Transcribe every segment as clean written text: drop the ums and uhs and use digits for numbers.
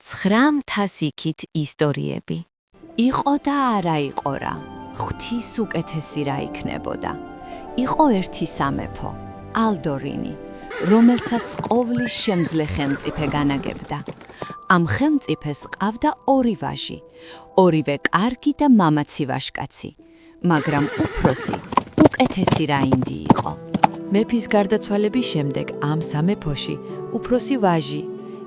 900 იქით ისტორიები. იყო და არა იყო რა. ღვთის უკეთესი რა იქნებოდა. იყო ერთი სამეფო, ალდორინი, რომელსაც ყოვლის შემძლე ხელმწიფე განაგებდა. ამ ხელმწიფეს ყავდა ორი ვაჟი, ორივე კარგი და მამაცი ვაჟკაცი, მაგრამ უფროსი, უკეთესი რაინდი იყო. მეფის გარდაცვალების შემდეგ ამ სამეფოში უფროსი ვაჟი,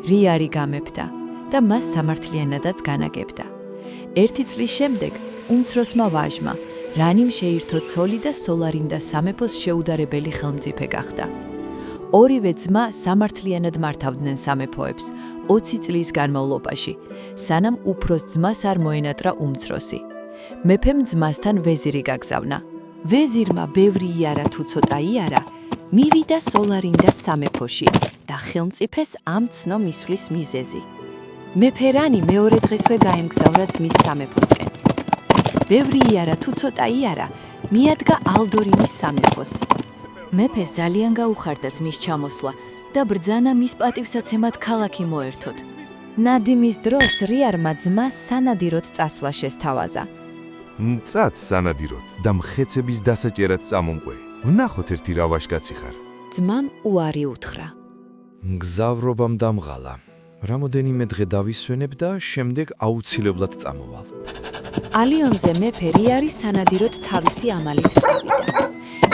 რიარი გამეფდა და მას სამართლიანადაც განაგებდა. ერთი წლის შემდეგ უმცროსმა ვაჟმა, რანიმ შეირთო ცოლი და სოლარინდა სამეფოს შეუდარებელი ხელმწიფე გახდა. ორივე ძმა სამართლიანად მართავდნენ სამეფოებს 20 წლის განმავლობაში, სანამ უფროს ძმას არ მოენატრა უმცროსი. მეფემ ძმასთან ვეზირი გაგზავნა. ვეზირმა ბევრი იარა თუ ცოტა იარა, მივიდა სოლარინდა სამეფოში და ხელმწიფეს ამ ცნო მისვლის მიზეზი. მეფე რანი მეორე დღესვე გაემგზავრა ძმის სამეფოსკენ. ბევრი იარა თუ ცოტა იარა, მიადგა ალდორინის სამეფოს. მეფეს ძალიან გაუხარდა ძმის ჩამოსვლა და ბრძანა მის პატივსაცემად ქალაქი მოერთოთ. ნადიმის დროს რიარმა ძმას სანადიროდ წასვლა შესთავაზა. მწად სანადიროდ და მხეცების დასაჭერად წამომყვე. ვნახოთ ერთი რა ვაჟკაცი ხარ. ძმამ უარი უთხრა. მგზავრობამ დამღალა. რამოდენიმე დღე დავისვენებ და შემდეგ აუცილებლად წამოვალ. ალიონზე მეფე რიარი სანადიროდ თავისი ამალით წავიდა.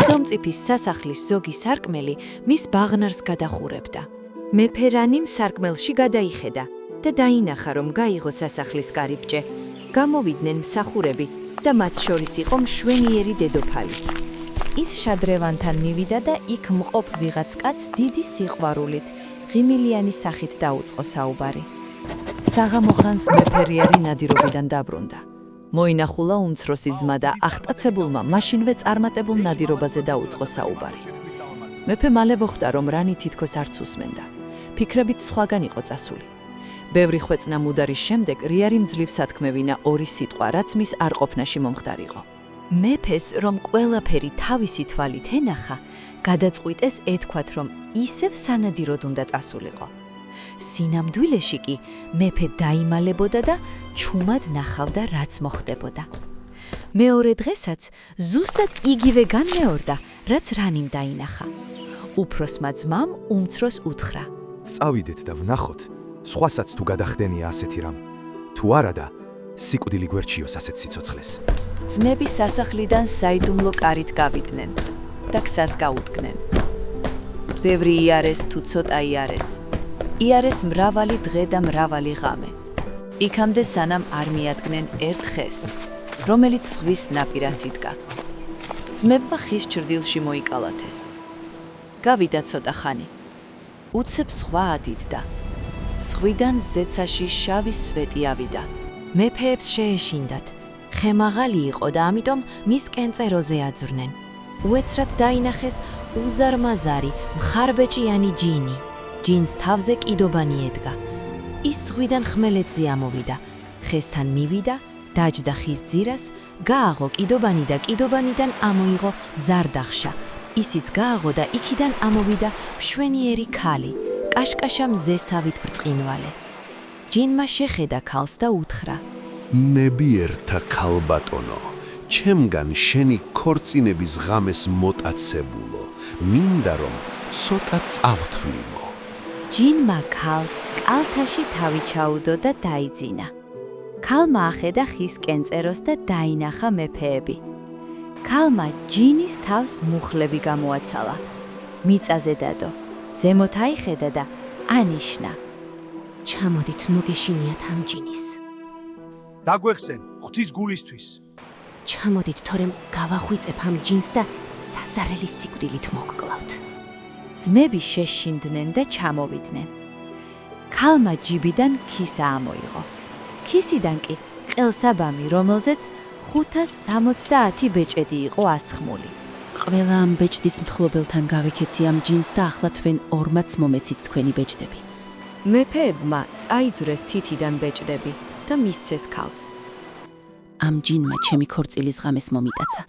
ხელმწიფის სასახლის ზოგი სარკმელი მის ბაღნარს გადახურებდა. მეფე რანიმ სარკმელში გადაიხედა და დაინახა, რომ გაიღო სასახლის კარიბჭე. გამოვიდნენ მსახურები და მათ შორის იყო მშვენიერი დედოფალიც. ის შადრევანთან მივიდა და იქ მყოფ ვიღაც კაცს დიდი სიყვარულით, ღიმილიანი სახით დაუწყო საუბარი. საღამო ხანს მეფე რიარი ნადირობიდან დაბრუნდა. მოინახულა უმცროსი ძმა და ახტაცებულმა მაშინვე წარმატებულ ნადირობაზე დაუწყო საუბარი. მეფე მალე მოხვდა, რომ რანი თითქოს არც უსმენდა. ფიქრებით სხვაგან იყო წასული. ბევრი ხვეწნა მუდარის შემდეგ რიარიმ ძლივსათქმევინა ორი სიტყვა, რაც მის არყოფნაში მომხდარიყო. მეფეს, რომ ყველაფერი თავისი თვალით ენახა, გადაწყვიტეს ეთქვათ, რომ ისევ სანადიროდ უნდა წასულიყო. სინამდვილეში კი მეფე დაიმალებოდა და ჩუმად ნახავდა, რაც მოხდებოდა. მეორე დღესაც ზუსტად იგივე განმეორდა, რაც რანიმ დაინახა. უფროსმა ძმამ უმცროს უთხრა. წავიდეთ და ვნახოთ, სხვასაც თუ გადახდენია ასეთი რამ. თუ არა და სიკვდილი გვერჩიოს ასეთ სიცოცხლეს. ძმები სასახლიდან საიდუმლო კარით გავიდნენ და ქსას გაუდგნენ. ბევრი იარეს თუ ცოტა იარეს. იარეს მრავალი დღე და მრავალი ღამე. იქამდე სანამ არ მიადგნენ ერთ ხეს, რომელიც ზღვის ნაპირას იდგა. ძმებმა ხის ჩრდილში მოიკალათეს. გავიდა ცოტა ხანი. უცებ სხვა ადიდდა. ზღვიდან ზეცაში შავი სვეტი ავიდა. მეფეებს შეეშინდათ. ხე მაღალი იყო და ამიტომ მის კენწეროზე აძვრნენ. უეცრად დაინახეს უზარმაზარი, მხარბეჭიანი ჯინი. ჯინს თავზე კიდობანი ედგა. ის ზღვიდან ხმელეთზე ამოვიდა. ხესთან მივიდა, დაჯდა ხის ძირას, გააღო კიდობანი და კიდობანიდან ამოიღო ზარდახშა. ისიც გააღო და იქიდან ამოვიდა მშვენიერი ქალი, კაშკაშა მზესავით ბრწყინვალე. ჯინმა შეხედა ქალს და უთხრა. ნებიერთა ქალბატონო, ჩემგან შენი ქორწინების ღამეს მოტაცებულო, მინდა რომ ცოტა წავთვლიმო. ჯინმა ქალს კალთაში თავი ჩაუდო და დაიძინა. ქალმა ახედა ხის კენწეროს და დაინახა მეფეები. ქალმა ჯინის თავს მუხლები გამოაცალა. მიწაზე დადო, ზემოთ აიხედა და ანიშნა. ჩამოდით ნუ გეშინიათ ამ ჯინის. დაგვეხსენ ღვთის გულისთვის. ჩამოდით, თორემ გავახვიწებ ამ ჯინს და საზარელი სიკვდილით მოგკლავთ. ძმები შეშინდნენ და ჩამოვიდნენ. ქალმა ჯიბიდან ქისა ამოიღო. ქისიდან კი ყელსაბამი, რომელზეც 570 ბეჭედი იყო ასხმული. ყველა ამ ბეჭდის მთხრობელთან გავიქეცი ამ ჯინს და ახლა თქვენ ორმაც მომეცით თქვენი ბეჭდები. მეფეებმა წაიძვრეს თითიდან ბეჭდები და მისცეს ქალს. ამ ჯინმა ჩემი ქორწილის ღამეს მომიტაცა.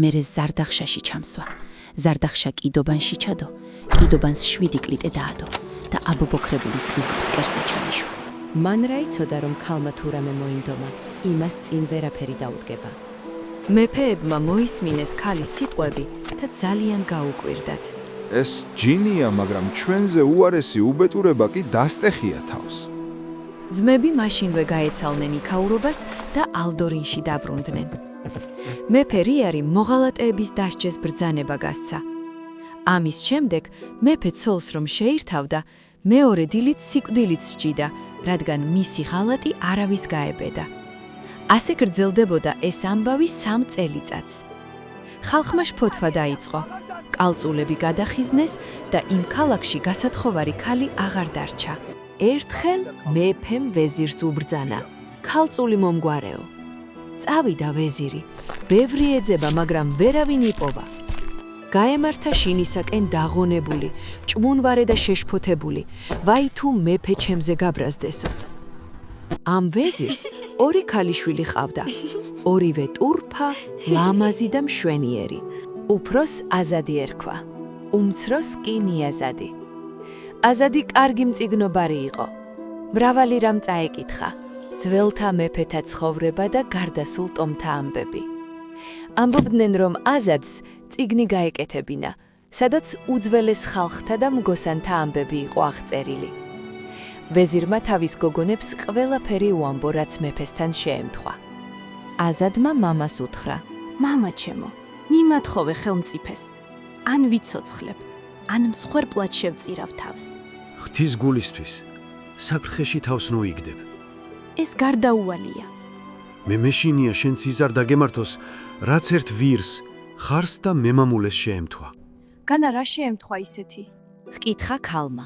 მერე ზარდახშაში ჩამსვა. ზარდახშა კიდობანში ჩადო, კიდობანს 7 კლიტე დაადო და აბობოქრებული ზღვის ფსკერზე ჩამიშვა. მან რა იცოდა, რომ ქალმა თუ რამე მოინდომა, იმას წინ ვერაფერი დაუდგება. მეფეებმა მოისმინეს ქალის სიტყვები და ძალიან გაუკვირდათ. ეს ჯინია, მაგრამ ჩვენზე უარესი უბედურება კი დასტეხია თავს. ძმები მაშინვე გაეცალნენ იქაურობას და ალდორინში დაბრუნდნენ. მეფე რიარი მოღალატეების დასჯეს ბრძანება გასცა. ამის შემდეგ მეფე ცოლს რომ შეირთავდა, მეორე დილით სიკვდილით სჯიდა, რადგან მისი ღალატი არავის გაებედა. ასე გრძელდებოდა ეს ამბავი 3 წელიწადს. ხალხმა შფოთვა დაიწყო. კალწულები გადახიზნეს და იმ ქალაქში გასათხოვარი ქალი აღარ დარჩა. ერთხელ მეფემ ვეზირს უბრძანა: "ქალწული მომგვარეო." წავიდა ვეზირი. ბევრი ეძება, მაგრამ ვერავინ იპოვა. გაემართა შინისაკენ დაღონებული, ჭმუნვარე და შეშფოთებული. ვაი თუ მეფე ჩემზე გაბრაზდესო. ამ ვეზირს 2 ქალიშვილი ყავდა. ორივე ტურფა, ლამაზი და მშვენიერი. უფროს აზადი ერქვა, უმცროს კი ნიაზადი. აზადი კარგი მწიგნობარი იყო. მრავალი რამ წაეკითხა. ძველთა მეფეთა ცხოვრება და გარდასულ ტომთა ამბები. ამბობდნენ, რომ აზადს წიგნი გაეკეთებინა, სადაც უძველეს ხალხთა და მგოსანთა ამბები იყო აღწერილი. ვეზირმა თავის გოგონებს ყველაფერი უამბო, რაც მეფესთან შეემთხვა. აზადმა მამას უთხრა: მამა ჩემო, მიმათხოვე ხელმწიფეს. ან ვიცოცხლებ, ან მსხვერპლად შევწირავ თავს. ღვთის გულისთვის საფრთხეში თავს ნუიგდებ. ეს გარდაუვალია. მე მეშინია შენ ციზარ დაგემართოს, რაც ერთ ვირს, ხარს და მემამულეს შეემთხვა. განა რა შეემთხვა ისეთი? ჰკითხა ქალმა.